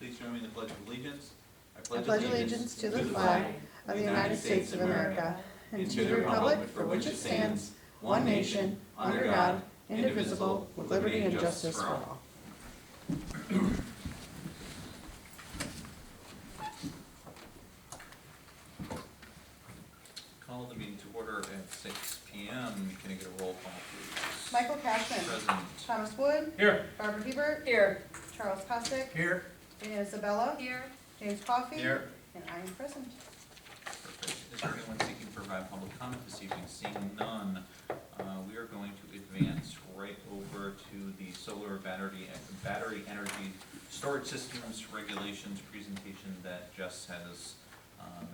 Please join me in the Pledge of Allegiance. I pledge allegiance to the flag of the United States of America and to the republic for which it stands, one nation, under God, indivisible, with liberty and justice for all. Call the meeting to order at 6 p.m. Can I get a roll call, please? Michael Cashman. Present. Thomas Wood. Here. Barbara Hebert. Here. Charles Costick. Here. Dana Isabella. Here. James Coffey. Here. And I am present. Perfect. Is there anyone seeking to provide public comment this evening? Seeing none, we are going to advance right over to the solar battery energy storage systems regulations presentation that Jess has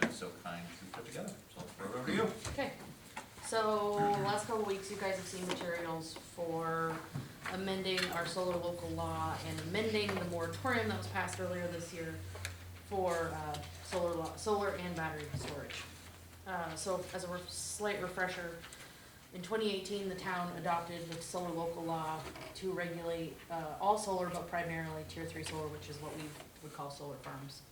been so kind to put together. So I'll throw it over to you. Okay, so last couple of weeks you guys have seen materials for amending our solar local law and amending the moratorium that was passed earlier this year for solar and battery storage. So as a slight refresher, in 2018 the town adopted the solar local law to regulate all solar, but primarily tier 3 solar, which is what we would call solar farms.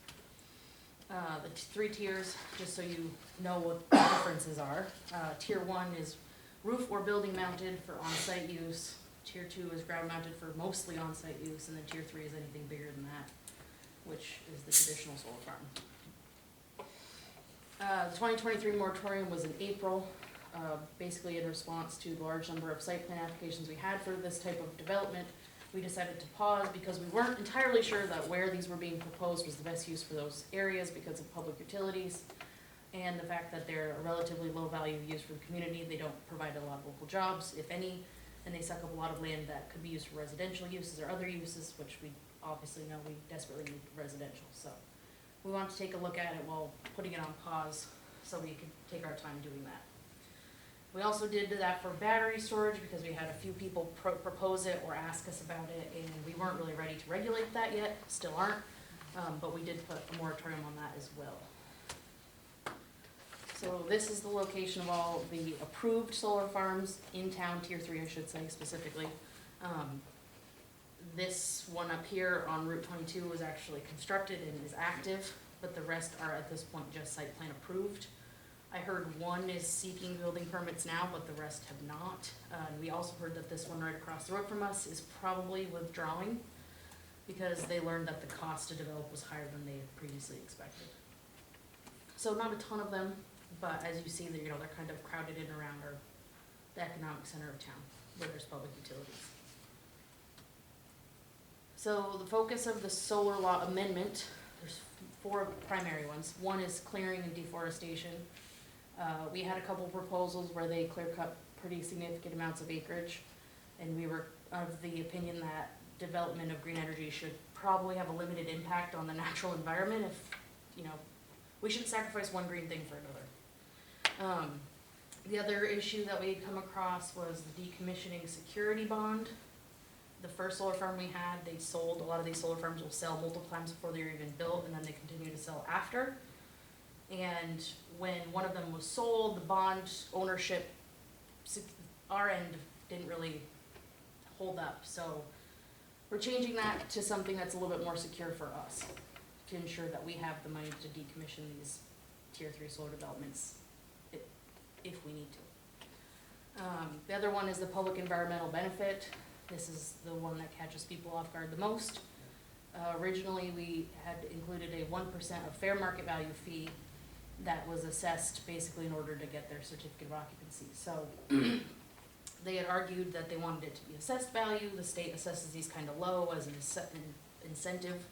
The three tiers, just so you know what the differences are. Tier 1 is roof or building mounted for on-site use. Tier 2 is ground mounted for mostly on-site use, and then Tier 3 is anything bigger than that, which is the traditional solar farm. The 2023 moratorium was in April, basically in response to the large number of site plan applications we had for this type of development. We decided to pause because we weren't entirely sure that where these were being proposed was the best use for those areas because of public utilities and the fact that they're a relatively low value use for the community. They don't provide a lot of local jobs, if any, and they suck up a lot of land that could be used for residential uses or other uses, which we obviously know we desperately need residential. So we wanted to take a look at it while putting it on pause so we could take our time doing that. We also did that for battery storage because we had a few people propose it or ask us about it, and we weren't really ready to regulate that yet, still aren't, but we did put a moratorium on that as well. So this is the location of all the approved solar farms in town, Tier 3 I should say specifically. This one up here on Route 22 was actually constructed and is active, but the rest are at this point just site plan approved. I heard one is seeking building permits now, but the rest have not. And we also heard that this one right across the road from us is probably withdrawing because they learned that the cost to develop was higher than they had previously expected. So not a ton of them, but as you see, they're kind of crowded in around the economic center of town where there's public utilities. So the focus of the solar law amendment, there's 4 primary ones. One is clearing and deforestation. We had a couple proposals where they clear-cut pretty significant amounts of acreage, and we were of the opinion that development of green energy should probably have a limited impact on the natural environment if, we shouldn't sacrifice one green thing for another. The other issue that we had come across was the decommissioning security bond. The first solar farm we had, they sold. A lot of these solar farms will sell multiple times before they're even built, and then they continue to sell after. And when one of them was sold, the bond ownership, our end, didn't really hold up. So we're changing that to something that's a little bit more secure for us to ensure that we have the money to decommission these Tier 3 solar developments if we need to. The other one is the public environmental benefit. This is the one that catches people off guard the most. Originally, we had included a 1% of fair market value fee that was assessed basically in order to get their certificate of occupancy. So they had argued that they wanted it to be assessed value. The state assesses these kind of low as an incentive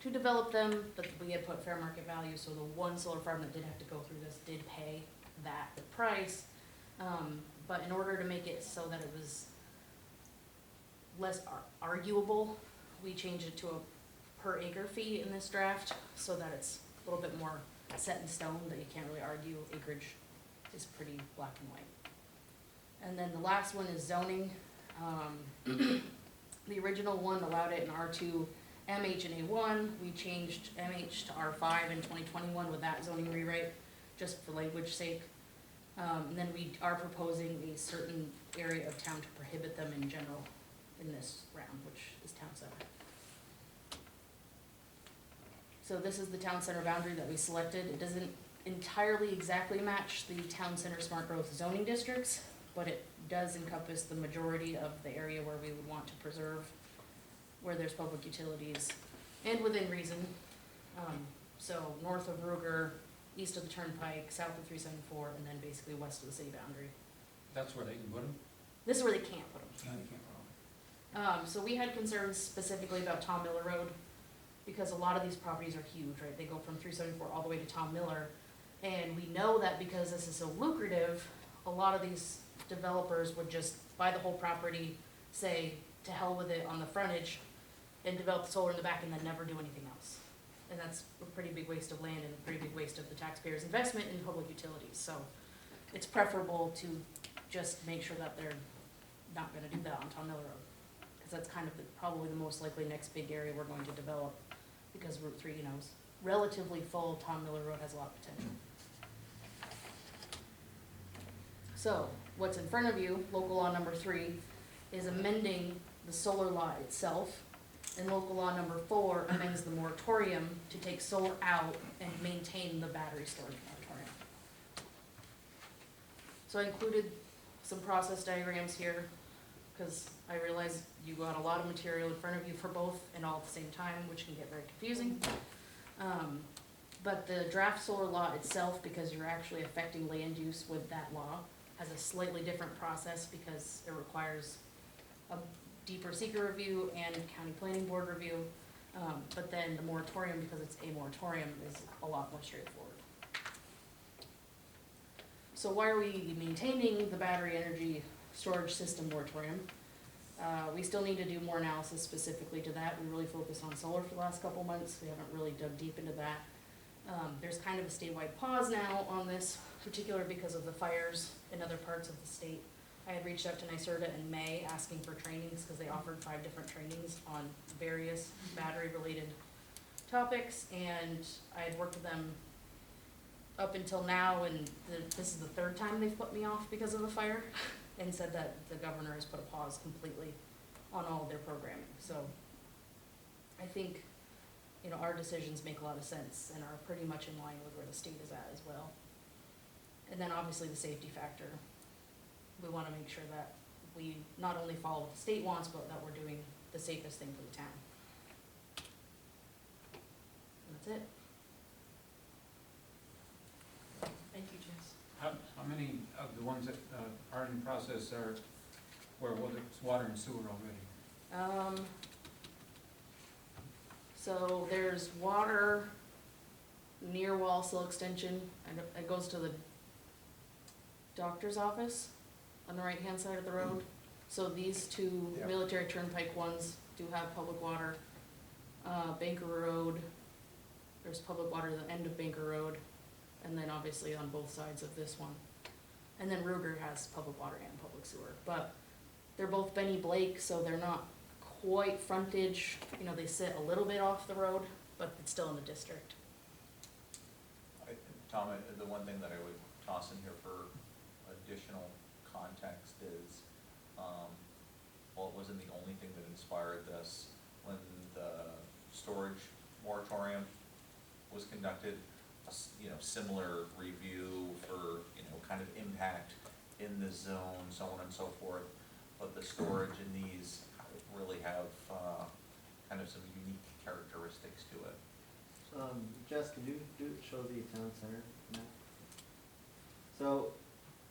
to develop them, but we had put fair market value, so the one solar farm that did have to go through this did pay that price. But in order to make it so that it was less arguable, we changed it to a per acre fee in this draft so that it's a little bit more set in stone, that you can't really argue. Acreage is pretty black and white. And then the last one is zoning. The original one allowed it in R2, MH, and A1. We changed MH to R5 in 2021 with that zoning rewrite, just for language sake. And then we are proposing a certain area of town to prohibit them in general in this round, which is town center. So this is the town center boundary that we selected. It doesn't entirely exactly match the town center smart growth zoning districts, but it does encompass the majority of the area where we would want to preserve, where there's public utilities, and within reason. So north of Ruger, east of the Turnpike, south of 374, and then basically west of the city boundary. That's where they can put them? This is where they can't put them. No, you can't put them. So we had concerns specifically about Tom Miller Road, because a lot of these properties are huge, right? They go from 374 all the way to Tom Miller. And we know that because this is so lucrative, a lot of these developers would just buy the whole property, say, to hell with it on the frontage, and develop the solar in the back and then never do anything else. And that's a pretty big waste of land and a pretty big waste of the taxpayers' investment in public utilities. So it's preferable to just make sure that they're not gonna do that on Tom Miller Road. Because that's kind of probably the most likely next big area we're going to develop, because Route 3, is relatively full. Tom Miller Road has a lot of potential. So what's in front of you, local law number 3, is amending the solar law itself. And local law number 4 amends the moratorium to take solar out and maintain the battery storage moratorium. So I included some process diagrams here, because I realize you got a lot of material in front of you for both and all at the same time, which can get very confusing. But the draft solar law itself, because you're actually affecting land use with that law, has a slightly different process because it requires a deeper seeker review and county planning board review. But then the moratorium, because it's a moratorium, is a lot more straightforward. So why are we maintaining the battery energy storage system moratorium? We still need to do more analysis specifically to that. We really focused on solar for the last couple months. We haven't really dug deep into that. There's kind of a statewide pause now on this, particularly because of the fires in other parts of the state. I had reached out to NYSERDA in May asking for trainings, because they offered 5 different trainings on various battery-related topics, and I had worked with them up until now, and this is the 3rd time they've put me off because of the fire, and said that the governor has put a pause completely on all of their programming. So I think, our decisions make a lot of sense and are pretty much in line with where the state is at as well. And then obviously the safety factor. We want to make sure that we not only follow what the state wants, but that we're doing the safest thing for the town. And that's it. Thank you, Jess. How many of the ones that are in process are where it's water and sewer already? So there's water near Walsall Extension, and it goes to the doctor's office on the right-hand side of the road. So these 2 Yeah. military turnpike ones do have public water. Banker Road, there's public water at the end of Banker Road, and then obviously on both sides of this one. And then Ruger has public water and public sewer, but they're both Benny Blake, so they're not quite frontage. They sit a little bit off the road, but it's still in the district. Tom, the one thing that I would toss in here for additional context is, well, it wasn't the only thing that inspired this. When the storage moratorium was conducted, a similar review for, kind of impact in the zone, so on and so forth. But the storage in these really have kind of some unique characteristics to it. Jess, could you show the town center map? So,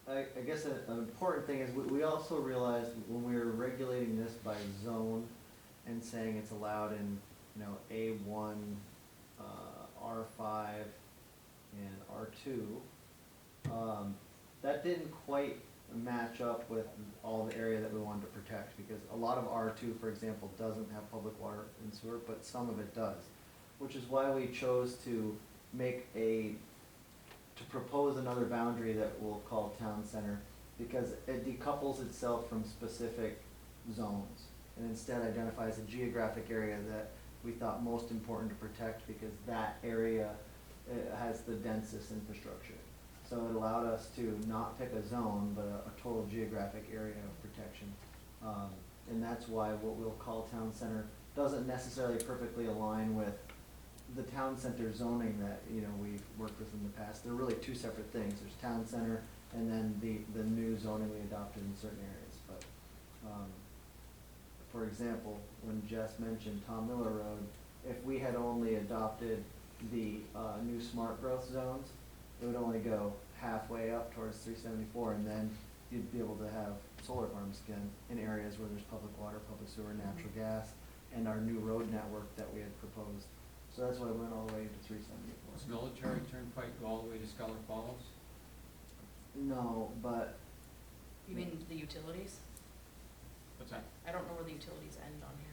I guess an important thing is we also realized when we were regulating this by zone and saying it's allowed in, A1, R5, and R2, that didn't quite match up with all the area that we wanted to protect, because a lot of R2, for example, doesn't have public water and sewer, but some of it does. Which is why we chose to propose another boundary that we'll call town center, because it decouples itself from specific zones and instead identifies a geographic area that we thought most important to protect, because that area has the densest infrastructure. So it allowed us to not pick a zone, but a total geographic area of protection. And that's why what we'll call town center doesn't necessarily perfectly align with the town center zoning that, you know, we've worked with in the past, they're really two separate things. There's town center and then the new zoning we adopted in certain areas, but, for example, when Jess mentioned Tom Miller Road, if we had only adopted the, new smart growth zones, it would only go halfway up towards 374, and then you'd be able to have solar farms again in areas where there's public water, public sewer, natural gas, and our new road network that we had proposed. So that's why it went all the way to 374. Does Military Turnpike go all the way to Scholar Falls? No, but You mean the utilities? What's that? I don't know where the utilities end on here.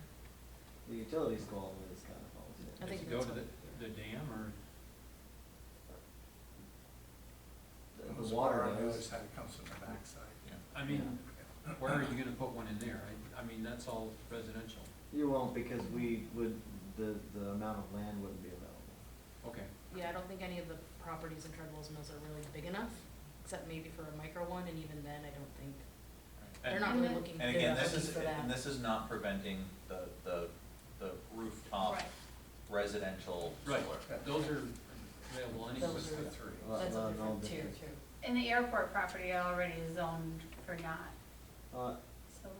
the utilities go all the way to Scholar Falls. I Does think it go that's to what- the dam, or? The water On the other goes. side, it comes from the backside. I mean, where are you gonna put one in there? I mean, that's all residential. You won't, because we would, the amount of land wouldn't be available. Okay. Yeah, I don't think any of the properties in Treadwell's Mills are really big enough, except maybe for a micro one, and even then, I don't think, they're not really looking, And they're again, not this looking is, for that. and this is not preventing the rooftop Right. residential solar. Right, those are available anyway. Those are- three. That's a No, different no, tier too. And the airport property already is zoned for not solar.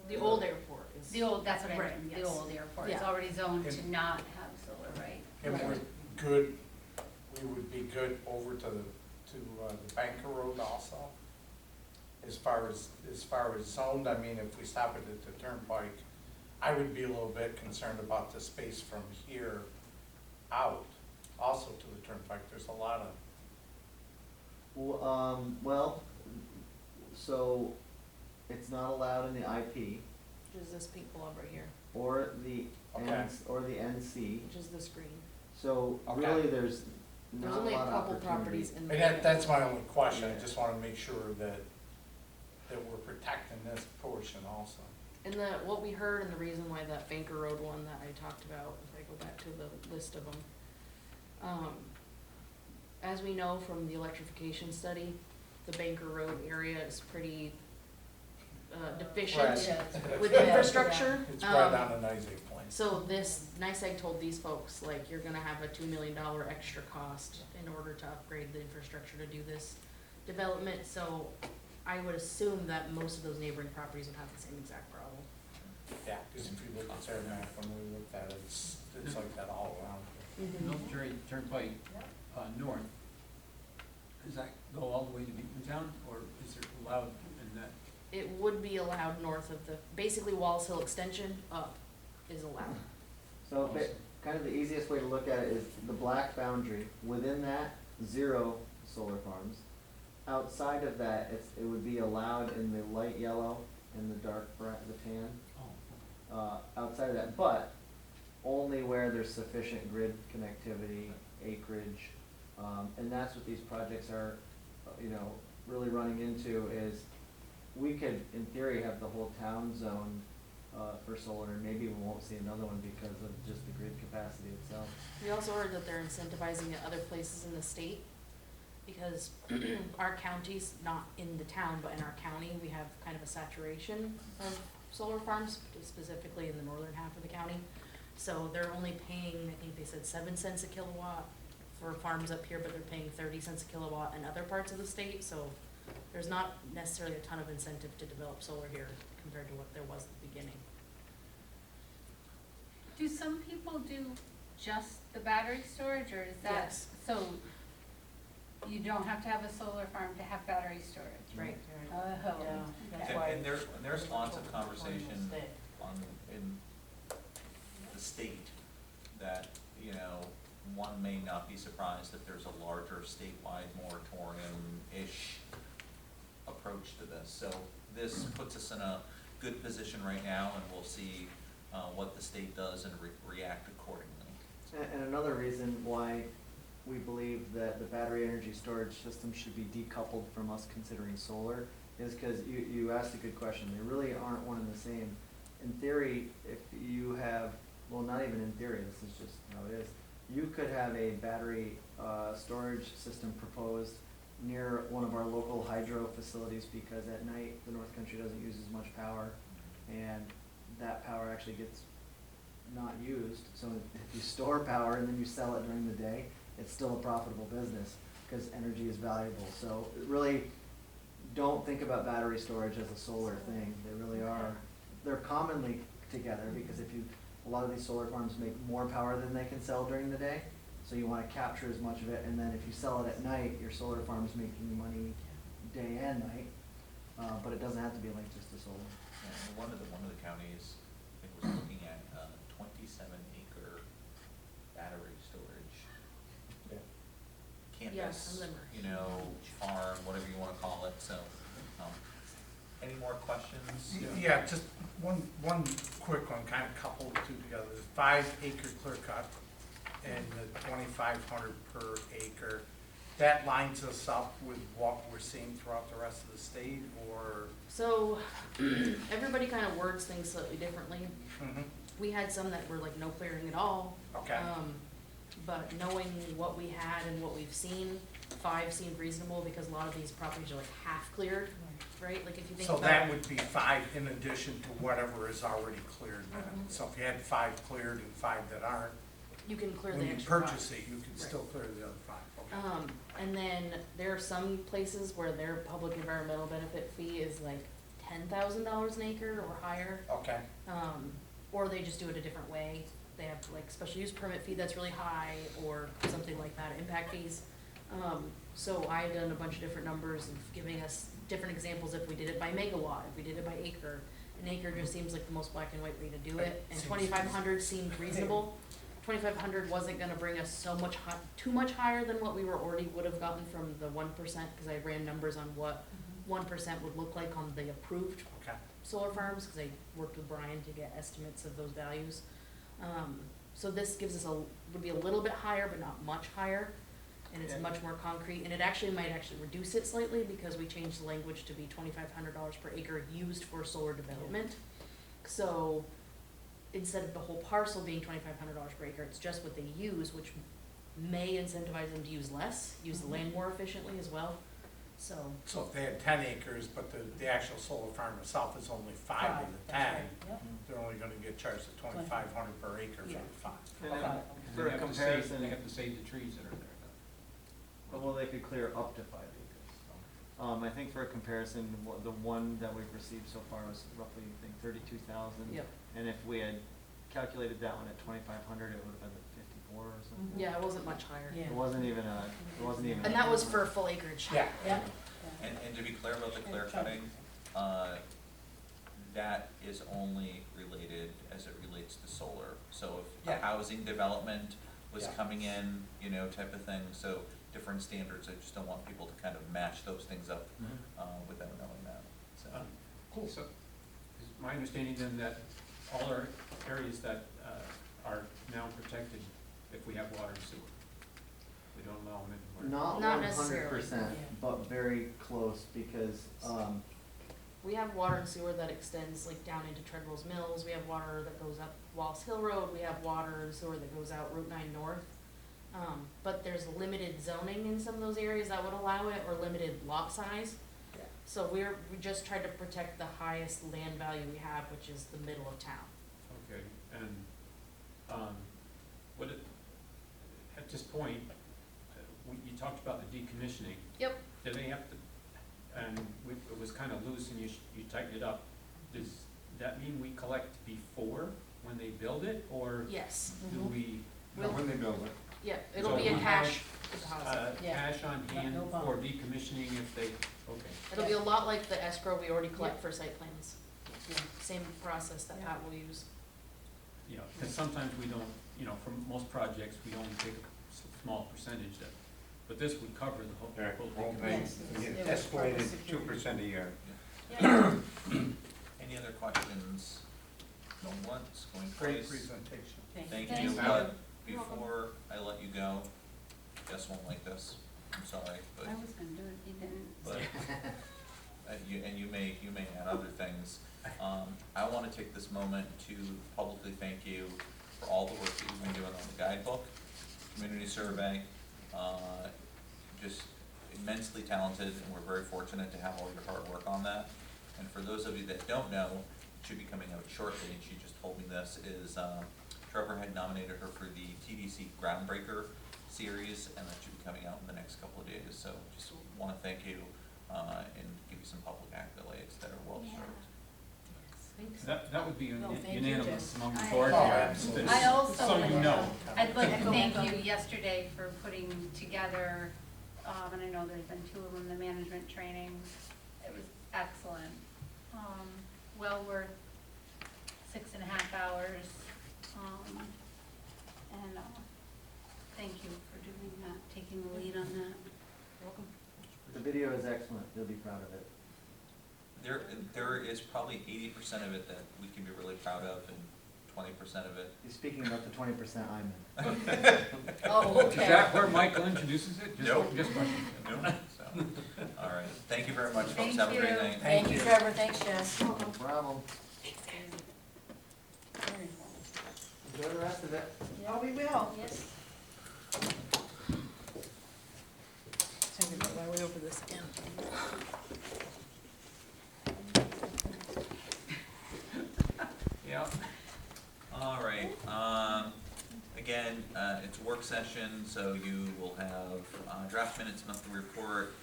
The old airport is. The old, that's what I Right, mean, the yes. old airport, it's Yeah. already zoned to If- not have solar, right? And we're good, we would be good over to the Banker Road also? As far as zoned, I mean, if we stop it at the Turnpike, I would be a little bit concerned about the space from here out, also to the Turnpike. There's a lot of, Well, so it's not allowed in the IP Which is this pink blob right here, or the Okay. NC. which is this green. So Okay. really, there's There's not a only a lot of couple opportunity. properties in and there. that's my only question. I Yeah. just wanna make sure that we're protecting this portion also. And what we heard and the reason why that Banker Road one that I talked about, if I go back to the list of them. As we know from the electrification study, the Banker Road area is pretty deficient Right. with Yeah. infrastructure. It's right on a nice point. So this, NICEAG told these folks, like, you're gonna have a $2 million extra cost in order to upgrade the infrastructure to do this development, so I would assume that most of those neighboring properties would have the same exact problem. Yeah, because if you look at their map, when we looked at it, it's like that all around. Military Turnpike, north, does that go all the way to Beatontown, or is it allowed in that? It would be allowed north of basically Walls Hill Extension up is allowed. So kind of the easiest way to look at it is the black boundary. Within that, 0 solar farms. Outside of that, it would be allowed in the light yellow and the dark the tan. Oh, Outside of that, but only where there's sufficient grid connectivity, acreage, and that's what these projects are, really running into is we could, in theory, have the whole town zoned, for solar, and maybe we won't see another one because of just the grid capacity itself. We also heard that they're incentivizing it other places in the state, because our counties, not in the town, but in our county, we have kind of a saturation of solar farms, specifically in the northern half of the county. So they're only paying, I think they said 7 cents a kilowatt for farms up here, but they're paying 30 cents a kilowatt in other parts of the state, so there's not necessarily a ton of incentive to develop solar here compared to what there was at the beginning. Do some people do just the battery storage, or is that, Yes. so you don't have to have a solar farm to have battery storage? Right. Oh, And there's lots of conversation in the state that, one may not be surprised if there's a larger statewide moratorium-ish approach to this. So this puts us in a good position right now, and we'll see what the state does and react accordingly. And another reason why we believe that the battery energy storage system should be decoupled from us considering solar is because you asked a good question. They really aren't one and the same. In theory, if you have, well, not even in theory, this is just how it is, you could have a battery storage system proposed near one of our local hydro facilities because at night the North Country doesn't use as much power, and that power actually gets not used. So if you store power and then you sell it during the day, it's still a profitable business because energy is valuable. So really, don't think about battery storage as a solar thing. They really are. They're commonly together because a lot of these solar farms make more power than they can sell during the day. So you want to capture as much of it, and then if you sell it at night, your solar farm's making money day and night. But it doesn't have to be linked just to solar. And one of the counties, I think, was looking at 27-acre battery storage Yeah. Yeah, campus, some of them are you know, farm, whatever you wanna call it, so, any more questions? Yeah, just one quick one, kind of coupled the two together. The 5-acre clear cut and the 2,500 per acre, that lines us up with what we're seeing throughout the rest of the state, or? So, everybody kind of words things slightly differently. Mhm. We had some that were like no clearing at all. Okay. But knowing what we had and what we've seen, 5 seemed reasonable because a lot of these properties are like half cleared, right? Like if you think So about. that would be 5 in addition to whatever is already cleared then? Mhm. So if you had 5 cleared and 5 that aren't, You can clear the when you extra 5. purchase it, you can still clear the other 5, okay? And then there are some places where their public environmental benefit fee is like $10,000 an acre or higher. Okay, Or they just do it a different way. They have like special use permit fee that's really high or something like that, impact fees. So I had done a bunch of different numbers of giving us different examples if we did it by megawatt, if we did it by acre. An acre just seems like the most black and white way to do it, and Seems- 2,500 seemed reasonable. 2,500 wasn't gonna bring us so much too much higher than what we were already would have gotten from the 1%, because I ran numbers on what 1% would look like on the approved okay. solar farms, because I worked with Brian to get estimates of those values. So this gives us would be a little bit higher, but not much higher, and it's Yeah. much more concrete, and it might actually reduce it slightly, because we changed the language to be $2,500 per acre used for solar development. So, instead of the whole parcel being $2,500 per acre, it's just what they use, which may incentivize them to use less, use the land more efficiently as well, so. So if they had 10 acres, but the actual solar farm itself is only 5 of the 10, they're only gonna get charged the 2,500 per acre for Yeah. the 5. And Okay. then And for they a have to comparison, save, they have to save the trees that are there. well, they could clear up to 5 acres. I think for a comparison, the one that we've received so far was roughly, I think, 32,000. Yep. And if we had calculated that one at 2,500, it would have been at 54 or something. Yeah, it wasn't much higher. It wasn't even And that was for full acreage. Yeah. And to be clear about the clear cutting, that is only related as it relates to solar. So if a Yeah. housing development was Yeah. coming in, you know, type of thing, so different standards, I just don't want people to kind of match those things up, without knowing that, so. Cool. So, is my understanding then that all our areas that are now protected, if we have water and sewer, we don't allow them anymore? Not Not 100%, but very close because, We have water and sewer that extends like down into Treadwell's Mills, we have water that goes up Wallace Hill Road, we have water and sewer that goes out Route 9 North. But there's limited zoning in some of those areas that would allow it, or limited lot size. Yeah. So we just tried to protect the highest land value we have, which is the middle of town. Okay, and, at this point, you talked about the decommissioning. Yep. Do they have to, and it was kind of loose and you tightened it up, does that mean we collect before, when they build it, or Yes. do we? We'll- When they build it. Yeah, it'll So be a we cash deposit. Cash on hand no for problem. decommissioning if they, okay. It'll be a lot like the escrow we already collect for site plans. Yeah. Same process that Pat will use. Yeah, because sometimes we don't, for most projects, we only take a small percentage that, but this would cover the whole decommissioning. Yes. It's escalated 2% a year. Any other questions? Going once, going Great twice? presentation. Thank Thank you, you. but before I let you go, Jess won't like this, I'm sorry, but, I was gonna do it, you didn't. but, you may add other things. I wanna take this moment to publicly thank you for all the work that you've been doing on the guidebook, community survey, just immensely talented, and we're very fortunate to have all your hard work on that. And for those of you that don't know, it should be coming out shortly, and she just told me this, is Trevor had nominated her for the TDC Groundbreaker series, and that should be coming out in the next couple of days. So just want to thank you and give you some public accolades that are well deserved. That would be No, thank you, unanimous Jess. among the I- board. Oh, members, absolutely. I also So you know. I'd like to Echo, thank echo. you yesterday for putting together, and I know there's been 2 of them, the management trainings. It was excellent. Well worth 6.5 hours. And thank you for doing that, taking the lead on that. Welcome. The video is excellent, you'll be proud of it. There is probably 80% of it that we can be really proud of, and 20% of it. You're speaking about the 20% I'm in. Oh, Is that where Michael introduces it? Just- Nope. Just question. Nope. So, all right, thank you very much, folks, Thank have a great you. night. Thank you, Trevor, thanks, Jess. No problem. Enjoy the rest of it. Oh, we will. Yes. Time to go my way over this again. Yeah. All right, again, it's a work session, so you will have draft minutes, monthly report,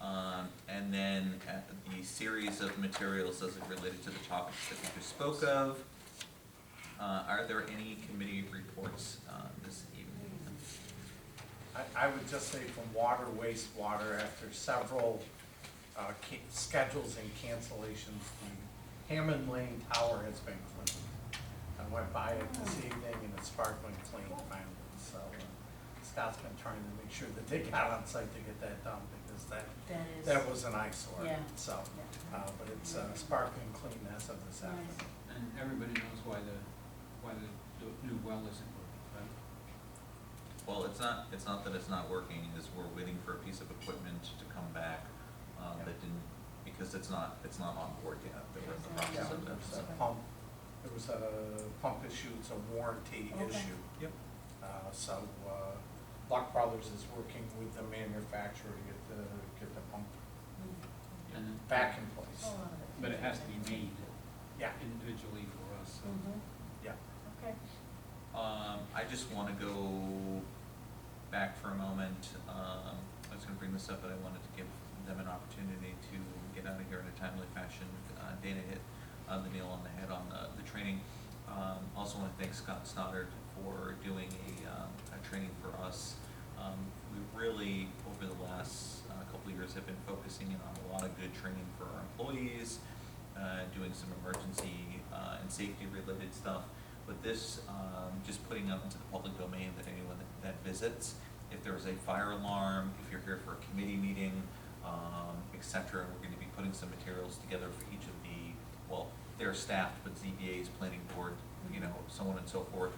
and then the series of materials as it related to the topics that we just spoke of. Are there any committee reports this evening? I would just say from water, wastewater, after several schedules and cancellations, the Hammond Lane Tower has been cleaned. I went by it this evening and it's sparkling clean finally, so Scott's been trying to make sure that they got on site to get that done, because that was an eyesore. Yeah. So, but it's sparkling clean as of this afternoon. And everybody knows why the new well isn't working, right? Well, it's not that it's not working, is we're waiting for a piece of equipment to come back, that didn't, because it's not on board yet, they were in the Yeah, process of that, so. there was a pump issue, it's a warranty Okay. issue. Yep. So, Luck Brothers is working with the manufacturer to get the pump And back in place. But it has to be made Yeah, individually for us, so. yeah. Okay. I just wanna go back for a moment, I was gonna bring this up, but I wanted to give them an opportunity to get out of here in a timely fashion. Dana hit the nail on the head on the training. Also wanna thank Scott Stoddard for doing a training for us. We really, over the last couple of years, have been focusing in on a lot of good training for our employees, doing some emergency and safety related stuff. But this, just putting out into the public domain that anyone that visits, if there is a fire alarm, if you're here for a committee meeting, et cetera, we're gonna be putting some materials together for each of the, well, they're staffed, but ZBA's, planning board, you know, so on and so forth,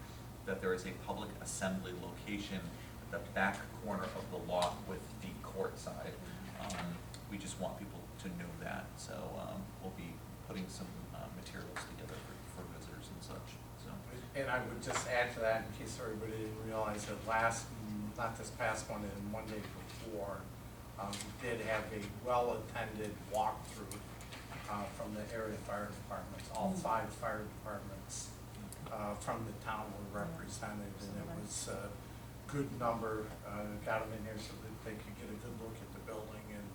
that there is a public assembly location at the back corner of the lot with the court side. We just want people to know that, so, we'll be putting some materials together for visitors and such, so. And I would just add to that, in case everybody didn't realize that not this past one, and Monday before, we did have a well-attended walkthrough from the area fire departments. All 5 fire departments from the town were represented, and it was a good number. Got them in here so that they could get a good look at the building and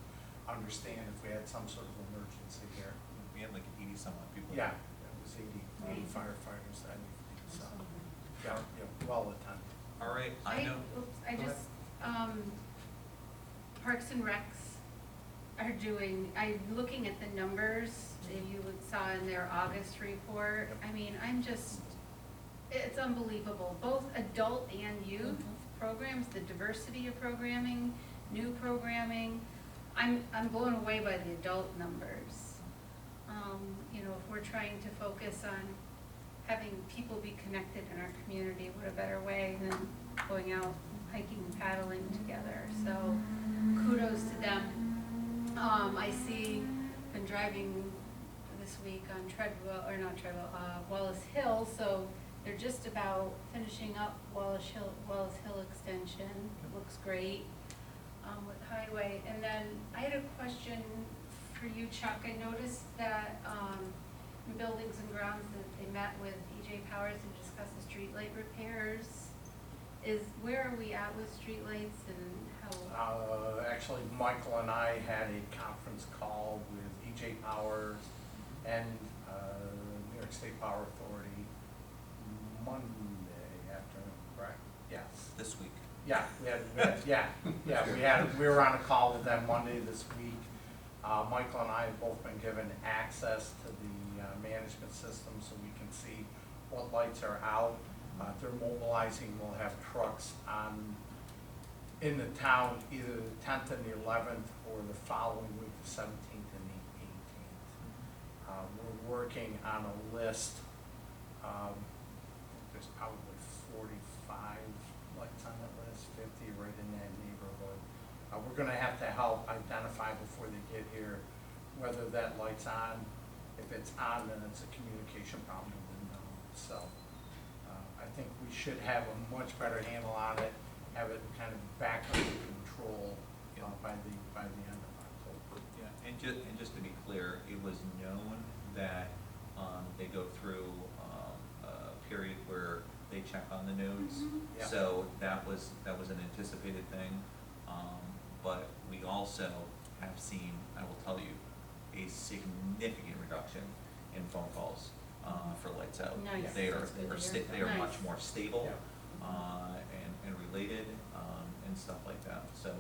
understand if we had some sort of emergency here. We had like 80 some odd people. Yeah, it was 80 firefighters that evening, so, yeah, well attended. All right, I know. I Go just, Parks and Recs are doing, I'm looking at the numbers that you saw in their August report. I mean, it's unbelievable, both adult and youth programs, the diversity of programming, new programming. I'm blown away by the adult numbers. You know, if we're trying to focus on having people be connected in our community, what a better way than going out hiking and paddling together. So kudos to them. I see, been driving this week on Wallace Hill, so they're just about finishing up Wallace Hill extension. It looks great with highway. And then I had a question for you, Chuck. I noticed that in Buildings and Grounds that they met with EJ Powers and just discuss the streetlight repairs. Where are we at with streetlights and how? Actually, Michael and I had a conference call with EJ Powers and, New York State Power Authority Monday afternoon, correct? Yes. This week. Yeah, we were on a call with them Monday this week. Michael and I have both been given access to the management system so we can see what lights are out. They're mobilizing, we'll have trucks in the town either the 10th and the 11th or the following week, the 17th and the 18th. We're working on a list. There's probably 45 lights on that list, 50 right in that neighborhood. We're gonna have to help identify before they get here whether that light's on. If it's on, then it's a communication problem with them. So I think we should have a much better handle on it, have it kind of back under control by the end of October. Yeah, and just to be clear, it was known that they go through a period where they check on the nodes. Yeah. So that was an anticipated thing. But we also have seen, I will tell you, a significant reduction in phone calls for lights out. Nice. They are, That's good to hear. they are much Nice. more stable Yeah. and related and stuff like that. So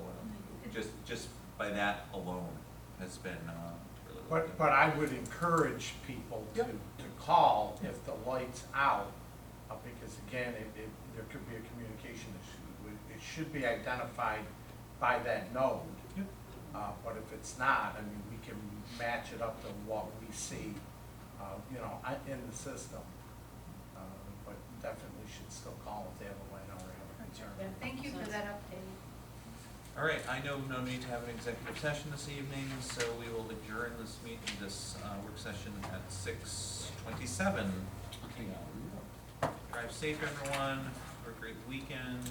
Nice. just by that alone has been really. But I would encourage people to call if the light's out, because again, there could be a communication issue. It should be identified by that node. But if it's not, I mean, we can match it up to what we see, in the system. But definitely should still call if they have a light on or have a concern. Yeah, thank you for that update. All right, I know no need to have an executive session this evening, so we will adjourn this meeting, this work session at 6:27. Drive safe, everyone. Have a great weekend.